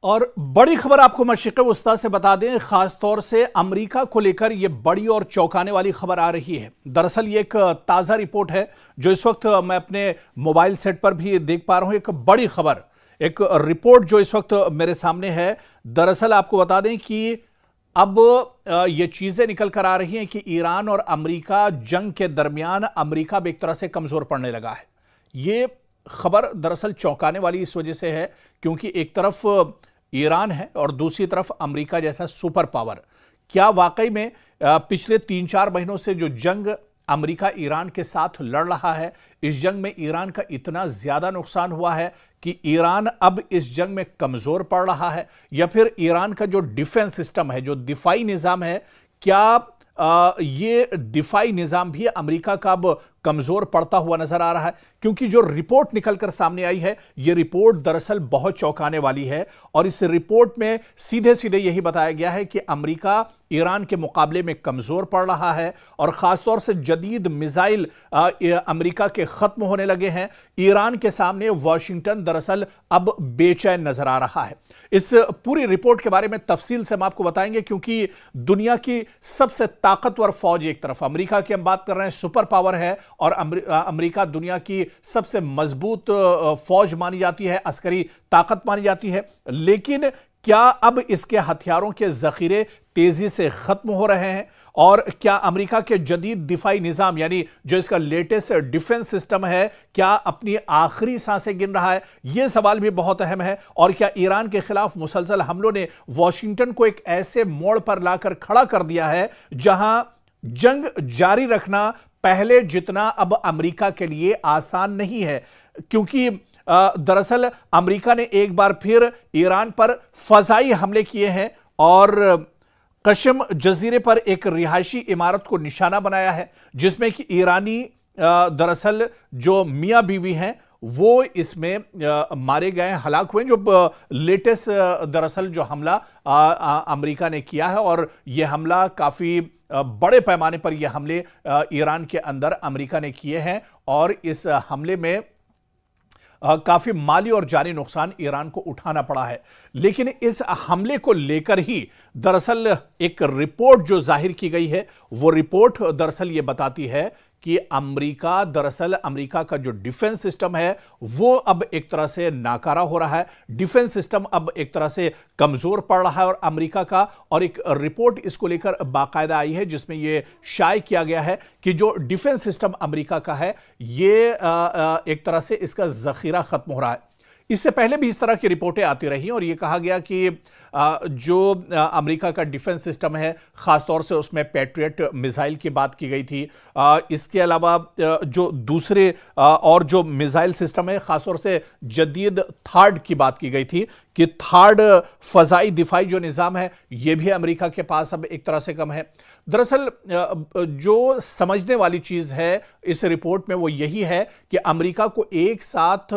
और बड़ी खबर आपको मशरिक़ वस्ता से बता दें, खास तौर से अमेरिका को लेकर यह बड़ी और चौंकाने वाली खबर आ रही है। दरअसल ये एक ताज़ा रिपोर्ट है जो इस वक्त मैं अपने मोबाइल सेट पर भी देख पा रहा हूं। एक बड़ी खबर, एक रिपोर्ट जो इस वक्त मेरे सामने है। दरअसल आपको बता दें कि अब ये चीजें निकल कर आ रही हैं कि ईरान और अमेरिका जंग के दरमियान अमेरिका भी एक तरह से कमजोर पड़ने लगा है। ये खबर दरअसल चौंकाने वाली इस वजह से है क्योंकि एक तरफ ईरान है और दूसरी तरफ अमेरिका जैसा सुपर पावर। क्या वाकई में पिछले 3-4 महीनों से जो जंग अमेरिका ईरान के साथ लड़ रहा है, इस जंग में ईरान का इतना ज्यादा नुकसान हुआ है कि ईरान अब इस जंग में कमजोर पड़ रहा है, या फिर ईरान का जो डिफेंस सिस्टम है, जो दिफाई निजाम है, क्या ये दिफाई निजाम भी अमेरिका का अब कमजोर पड़ता हुआ नजर आ रहा है? क्योंकि जो रिपोर्ट निकलकर सामने आई है, यह रिपोर्ट दरअसल बहुत चौंकाने वाली है और इस रिपोर्ट में सीधे सीधे यही बताया गया है कि अमेरिका ईरान के मुकाबले में कमजोर पड़ रहा है और खासतौर से जदीद मिसाइल अमेरिका के खत्म होने लगे हैं। ईरान के सामने वाशिंगटन दरअसल अब बेचैन नजर आ रहा है। इस पूरी रिपोर्ट के बारे में तफसील से हम आपको बताएंगे क्योंकि दुनिया की सबसे ताकतवर फौज एक तरफ अमेरिका की हम बात कर रहे हैं, सुपर पावर है, और अमेरिका दुनिया की सबसे मजबूत फौज मानी जाती है, अस्करी ताकत मानी जाती है। लेकिन क्या अब इसके हथियारों के जखीरे तेजी से खत्म हो रहे हैं और क्या अमेरिका के जदीद दिफाई निजाम यानी जो इसका लेटेस्ट डिफेंस सिस्टम है, क्या अपनी आखिरी सांसें गिन रहा है? यह सवाल भी बहुत अहम है। और क्या ईरान के खिलाफ मुसलसल हमलों ने वॉशिंगटन को एक ऐसे मोड़ पर लाकर खड़ा कर दिया है जहां जंग जारी रखना पहले जितना अब अमेरिका के लिए आसान नहीं है? क्योंकि दरअसल अमेरिका ने एक बार फिर ईरान पर फजाई हमले किए हैं और कशम जजीरे पर एक रिहायशी इमारत को निशाना बनाया है जिसमें कि ईरानी दरअसल जो मियां बीवी हैं वो इसमें मारे गए, हलाक हुए। जो लेटेस्ट दरअसल जो हमला अमेरिका ने किया है और यह हमला काफी बड़े पैमाने पर यह हमले ईरान के अंदर अमेरिका ने किए हैं और इस हमले में काफी माली और जानी नुकसान ईरान को उठाना पड़ा है। लेकिन इस हमले को लेकर ही दरअसल एक रिपोर्ट जो जाहिर की गई है, वो रिपोर्ट दरअसल ये बताती है कि अमेरिका का जो डिफेंस सिस्टम है वो अब एक तरह से नाकारा हो रहा है। डिफेंस सिस्टम अब एक तरह से कमजोर पड़ रहा है और अमेरिका का, और एक रिपोर्ट इसको लेकर बाकायदा आई है जिसमें यह शाये किया गया है कि जो डिफेंस सिस्टम अमेरिका का है ये एक तरह से इसका जखीरा खत्म हो रहा है। इससे पहले भी इस तरह की रिपोर्टें आती रही और यह कहा गया कि जो अमेरिका का डिफेंस सिस्टम है, खासतौर से उसमें पैट्रियट मिसाइल की बात की गई थी। इसके अलावा जो दूसरे और जो मिसाइल सिस्टम है, खासतौर से जदीद थार्ड की बात की गई थी कि थार्ड फजाई दिफाई जो निज़ाम है यह भी अमेरिका के पास अब एक तरह से कम है। दरअसल जो समझने वाली चीज है इस रिपोर्ट में वो यही है कि अमेरिका को एक साथ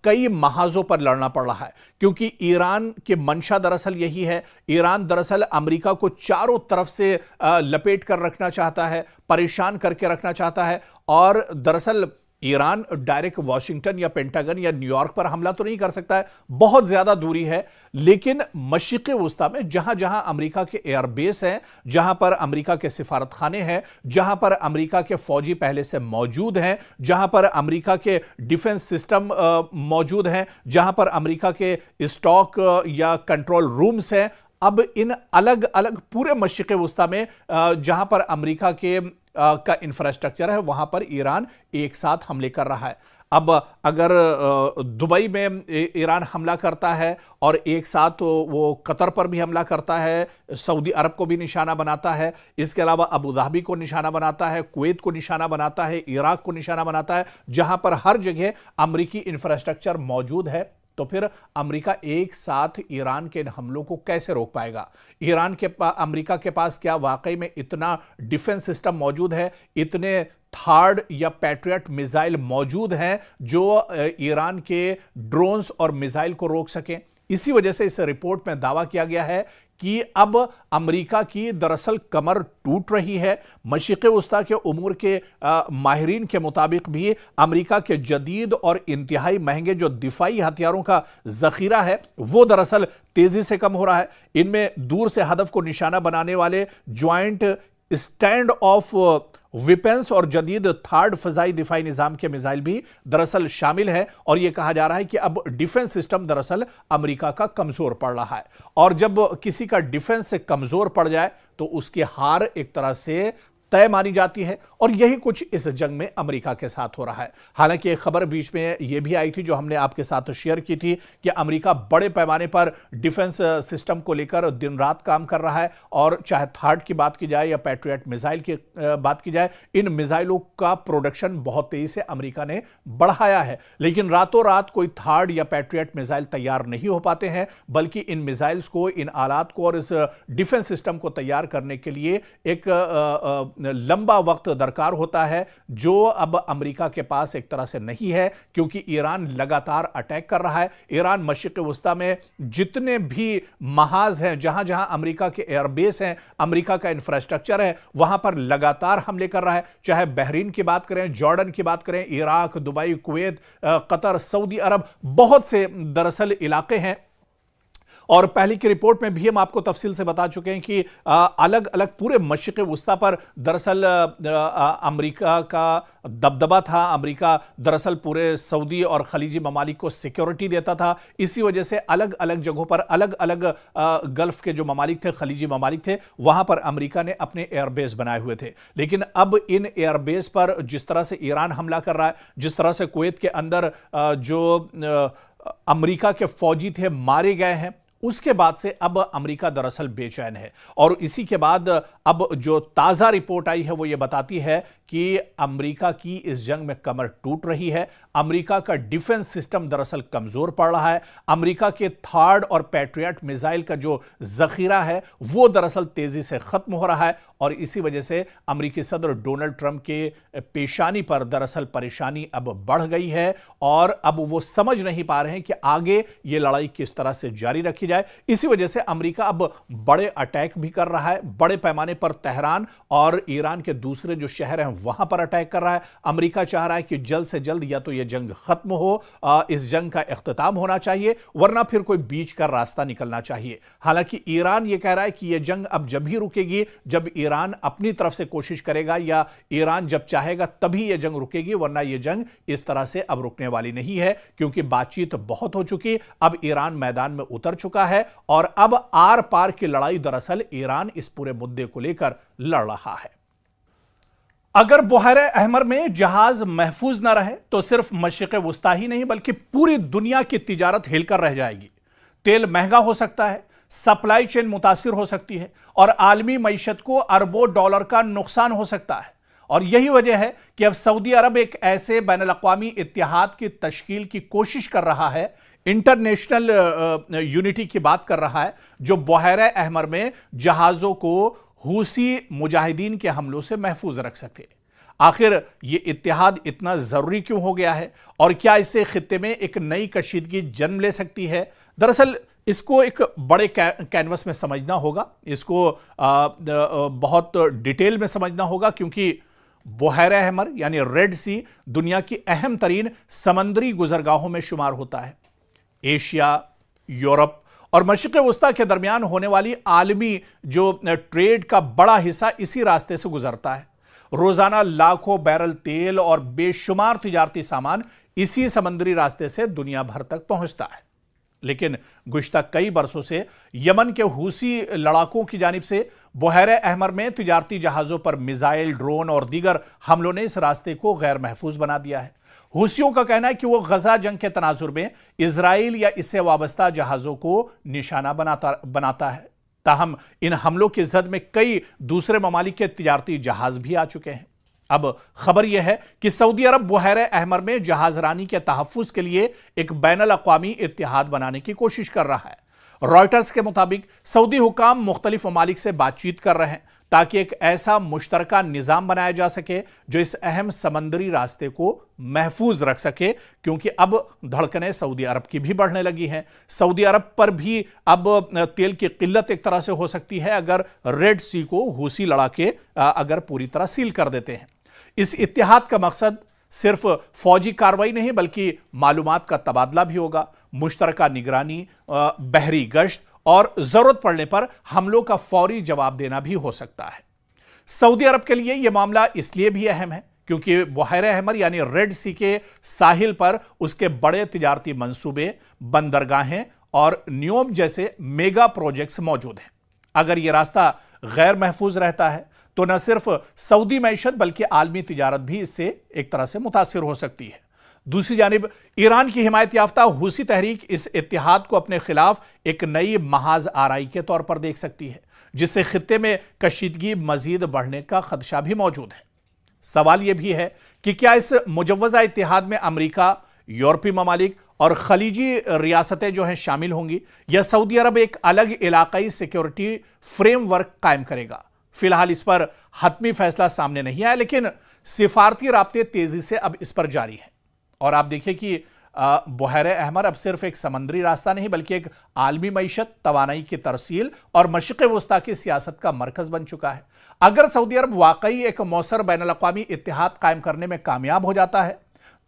कई महाजों पर लड़ना पड़ रहा है क्योंकि ईरान के मंशा दरअसल यही है। ईरान दरअसल अमेरिका को चारों तरफ से लपेट कर रखना चाहता है, परेशान करके रखना चाहता है। और दरअसल ईरान डायरेक्ट वॉशिंगटन या पेंटागन या न्यूयॉर्क पर हमला तो नहीं कर सकता है, बहुत ज्यादा दूरी है। लेकिन मशरिक़ वस्ता में जहां जहां अमेरिका के एयरबेस हैं, जहां पर अमेरिका के सिफारत खाने हैं, जहां पर अमेरिका के फौजी पहले से मौजूद हैं, जहां पर अमेरिका के डिफेंस सिस्टम मौजूद हैं, जहां पर अमेरिका के स्टॉक या कंट्रोल रूम्स हैं, अब इन अलग अलग पूरे मशरिक़ वस्ता में जहां पर अमेरिका के का इंफ्रास्ट्रक्चर है वहां पर ईरान एक साथ हमले कर रहा है। अब अगर दुबई में ईरान हमला करता है और एक साथ वो कतर पर भी हमला करता है, सऊदी अरब को भी निशाना बनाता है, इसके अलावा अबू धाबी को निशाना बनाता है, कुवैत को निशाना बनाता है, इराक को निशाना बनाता है, जहां पर हर जगह अमेरिकी इंफ्रास्ट्रक्चर मौजूद है, तो फिर अमेरिका एक साथ ईरान के हमलों को कैसे रोक पाएगा? अमेरिका के पास क्या वाकई में इतना डिफेंस सिस्टम मौजूद है, इतने थार्ड या पैट्रियट मिसाइल मौजूद हैं जो ईरान के ड्रोन्स और मिसाइल को रोक सकें? इसी वजह से इस रिपोर्ट में दावा किया गया है कि अब अमेरिका की दरअसल कमर टूट रही है। मशरिक़ वस्ता के उमूर के माहिरीन के मुताबिक भी अमेरिका के जदीद और इंतहाई महंगे जो दिफाई हथियारों का जखीरा है वो दरअसल तेजी से कम हो रहा है। इनमें दूर से हदफ को निशाना बनाने वाले ज्वाइंट स्टैंड ऑफ वेपन्स और जदीद थर्ड फजाई दिफाई निजाम के मिसाइल भी दरअसल शामिल है। और यह कहा जा रहा है कि अब डिफेंस सिस्टम दरअसल अमेरिका का कमजोर पड़ रहा है, और जब किसी का डिफेंस कमजोर पड़ जाए तो उसकी हार एक तरह से तय मानी जाती है, और यही कुछ इस जंग में अमेरिका के साथ हो रहा है। हालांकि एक खबर बीच में यह भी आई थी जो हमने आपके साथ शेयर की थी कि अमेरिका बड़े पैमाने पर डिफेंस सिस्टम को लेकर दिन रात काम कर रहा है, और चाहे थर्ड की बात की जाए या पैट्रियट मिसाइल की बात की जाए, इन मिसाइलों का प्रोडक्शन बहुत तेजी से अमेरिका ने बढ़ाया है। लेकिन रातों रात कोई थर्ड या पैट्रियट मिसाइल तैयार नहीं हो पाते हैं, बल्कि इन मिसाइल्स को, इन आलात को और इस डिफेंस सिस्टम को तैयार करने के लिए एक लंबा वक्त दरकार होता है, जो अब अमेरिका के पास एक तरह से नहीं है, क्योंकि ईरान लगातार अटैक कर रहा है। ईरान मशरिक़ वस्ता में जितने भी महाज हैं, जहां जहां अमेरिका के एयरबेस हैं, अमेरिका का इंफ्रास्ट्रक्चर है, वहां पर लगातार हमले कर रहा है। चाहे बहरीन की बात करें, जॉर्डन की बात करें, Iraq, Dubai, Kuwait, Qatar, Saudi Arabia, बहुत से दरअसल इलाके हैं। और पहले की रिपोर्ट में भी हम आपको तफसील से बता चुके हैं कि अलग अलग पूरे मशरिक़ वस्ता पर दरअसल अमेरिका का दबदबा था। अमेरिका दरअसल पूरे सऊदी और खलीजी ममालिक को सिक्योरिटी देता था। इसी वजह से अलग अलग जगहों पर, अलग अलग गल्फ के जो ममालिक थे, खलीजी ममालिक थे, वहां पर अमेरिका ने अपने एयरबेस बनाए हुए थे। लेकिन अब इन एयरबेस पर जिस तरह से ईरान हमला कर रहा है, जिस तरह से कुवैत के अंदर जो अमेरिका के फौजी थे मारे गए हैं, उसके बाद से अब अमेरिका दरअसल बेचैन है। और इसी के बाद अब जो ताज़ा रिपोर्ट आई है वो ये बताती है कि अमेरिका की इस जंग में कमर टूट रही है। अमेरिका का डिफेंस सिस्टम दरअसल कमजोर पड़ रहा है। अमेरिका के थर्ड और पैट्रियट मिसाइल का जो जखीरा है वो दरअसल तेजी से खत्म हो रहा है, और इसी वजह से अमेरिकी सदर डोनाल्ड ट्रंप के पेशानी पर दरअसल परेशानी अब बढ़ गई है, और अब वो समझ नहीं पा रहे हैं कि आगे ये लड़ाई किस तरह से जारी रखी जाए। इसी वजह से अमेरिका अब बड़े अटैक भी कर रहा है, बड़े पैमाने पर तेहरान और ईरान के दूसरे जो शहर हैं वहां पर अटैक कर रहा है। अमेरिका चाह रहा है कि जल्द से जल्द या तो यह जंग खत्म हो, इस जंग का इख्तिताम होना चाहिए, वरना फिर कोई बीच का रास्ता निकलना चाहिए। हालांकि ईरान यह कह रहा है कि यह जंग अब जब ही रुकेगी जब ईरान अपनी तरफ से कोशिश करेगा, या ईरान जब चाहेगा तभी यह जंग रुकेगी, वरना यह जंग इस तरह से अब रुकने वाली नहीं है, क्योंकि बातचीत बहुत हो चुकी। अब ईरान मैदान में उतर चुका है, और अब आर पार की लड़ाई दरअसल ईरान इस पूरे मुद्दे को लेकर लड़ रहा है। अगर बुहैरे अहमर में जहाज महफूज न रहे तो सिर्फ मशरिक़ वस्ता ही नहीं बल्कि पूरी दुनिया की तिजारत हिलकर रह जाएगी। तेल महंगा हो सकता है, सप्लाई चेन मुतासिर हो सकती है, और आलमी मईशत को अरबों डॉलर का नुकसान हो सकता है। और यही वजह है कि अब सऊदी अरब एक ऐसे बैनुल-अक़वामी इत्तेहाद की तश्कील की कोशिश कर रहा है, इंटरनेशनल यूनिटी की बात कर रहा है, जो बुहैरे अहमर में जहाजों को हूसी मुजाहिदीन के हमलों से महफूज रख सके। आखिर यह इत्तेहाद इतना जरूरी क्यों हो गया है, और क्या इससे खित्ते में एक नई कशीदगी जन्म ले सकती है? दरअसल इसको एक बड़े कैनवस में समझना होगा, इसको बहुत डिटेल में समझना होगा, क्योंकि बुहैरे अहमर यानी रेड सी दुनिया की अहम तरीन समंदरी गुजरगाहों में शुमार होता है। एशिया, यूरोप और मशरिक़ वस्ता के दरमियान होने वाली आलमी जो ट्रेड का बड़ा हिस्सा इसी रास्ते से गुजरता है। रोजाना लाखों बैरल तेल और बेशुमार तिजारती सामान इसी समंदरी रास्ते से दुनिया भर तक पहुंचता है। लेकिन गुज़िश्ता कई बरसों से यमन के हूसी लड़ाकों की जानिब से बुहैरे अहमर में तिजारती जहाज़ों पर मिसाइल, ड्रोन और दीगर हमलों ने इस रास्ते को गैर महफूज बना दिया है। हूसियों का कहना है कि वो गजा जंग के तनाजुर में इजराइल या इससे वाबस्ता जहाज़ों को निशाना बनाता है। ताहम इन हमलों की जद में कई दूसरे ममालिक के तिजारती जहाज़ भी आ चुके हैं। अब खबर यह है कि सऊदी अरब बुहैरे अहमर में जहाजरानी के तहफ़्फ़ुज़ के लिए एक बैनुल-अक़वामी इत्तेहाद बनाने की कोशिश कर रहा है। रॉयटर्स के मुताबिक सऊदी हुकाम मुख्तलिफ ममालिक से बातचीत कर रहे हैं ताकि एक ऐसा मुश्तरका निजाम बनाया जा सके जो इस अहम समंदरी रास्ते को महफूज रख सके, क्योंकि अब धड़कनें सऊदी अरब की भी बढ़ने लगी हैं। सऊदी अरब पर भी अब तेल की किल्लत एक तरह से हो सकती है अगर रेड सी को हूसी लड़ा के अगर पूरी तरह सील कर देते हैं। इस इत्तेहाद का मकसद सिर्फ फौजी कार्रवाई नहीं बल्कि मालूमात का तबादला भी होगा, मुश्तरका निगरानी, बहरी गश्त और जरूरत पड़ने पर हमलों का फौरी जवाब देना भी हो सकता है। सऊदी अरब के लिए यह मामला इसलिए भी अहम है क्योंकि बहरे अहमर यानी रेड सी के साहिल पर उसके बड़े तिजारती मंसूबे, बंदरगाहें और न्योम जैसे मेगा प्रोजेक्ट्स मौजूद हैं। अगर यह रास्ता गैर महफूज रहता है तो न सिर्फ सऊदी मैशत बल्कि आलमी तिजारत भी इससे एक तरह से मुतासिर हो सकती है। दूसरी जानिब ईरान की हिमायत याफ्ता हुसी तहरीक इस इत्तेहाद को अपने खिलाफ एक नई महाज आराई के तौर पर देख सकती है, जिससे खित्ते में कशीदगी मजीद बढ़ने का खदशा भी मौजूद है। सवाल यह भी है कि क्या इस मुजव्वजा इत्तेहाद में अमरीका, यूरोपीय ममालिक और खलीजी रियासतें जो हैं शामिल होंगी, या सऊदी अरब एक अलग इलाकाई सिक्योरिटी फ्रेमवर्क कायम करेगा। फिलहाल इस पर हतमी फैसला सामने नहीं आया, लेकिन सिफारती राब्ते तेजी से अब इस पर जारी हैं। और आप देखिए कि बहरे अहमर अब सिर्फ एक समंदरी रास्ता नहीं बल्कि एक आलमी मईशत, तवानाई की तरसील और मशरिक़ वस्ता की सियासत का मरकज बन चुका है। अगर सऊदी अरब वाकई एक मौसर बैनुल-अक़वामी इत्तेहाद कायम करने में कामयाब हो जाता है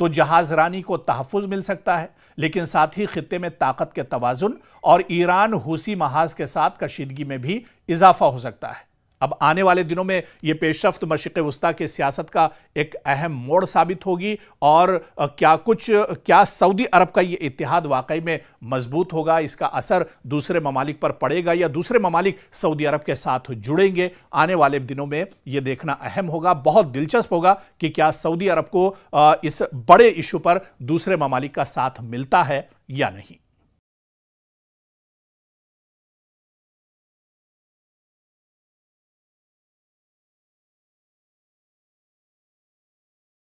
तो जहाजरानी को तहफ़्फ़ुज़ मिल सकता है, लेकिन साथ ही खित्ते में ताकत के तवाज़ुन और ईरान हुसी महाज के साथ कशीदगी में भी इजाफा हो सकता है। अब आने वाले दिनों में यह पेशरफ्त मशरिक़ वस्ता की सियासत का एक अहम मोड़ साबित होगी और क्या सऊदी अरब का यह इत्तेहाद वाकई में मजबूत होगा, इसका असर दूसरे ममालिक पर पड़ेगा या दूसरे ममालिक सऊदी अरब के साथ जुड़ेंगे, आने वाले दिनों में यह देखना अहम होगा। बहुत दिलचस्प होगा कि क्या सऊदी अरब को इस बड़े इशू पर दूसरे ममालिक का साथ मिलता है या नहीं।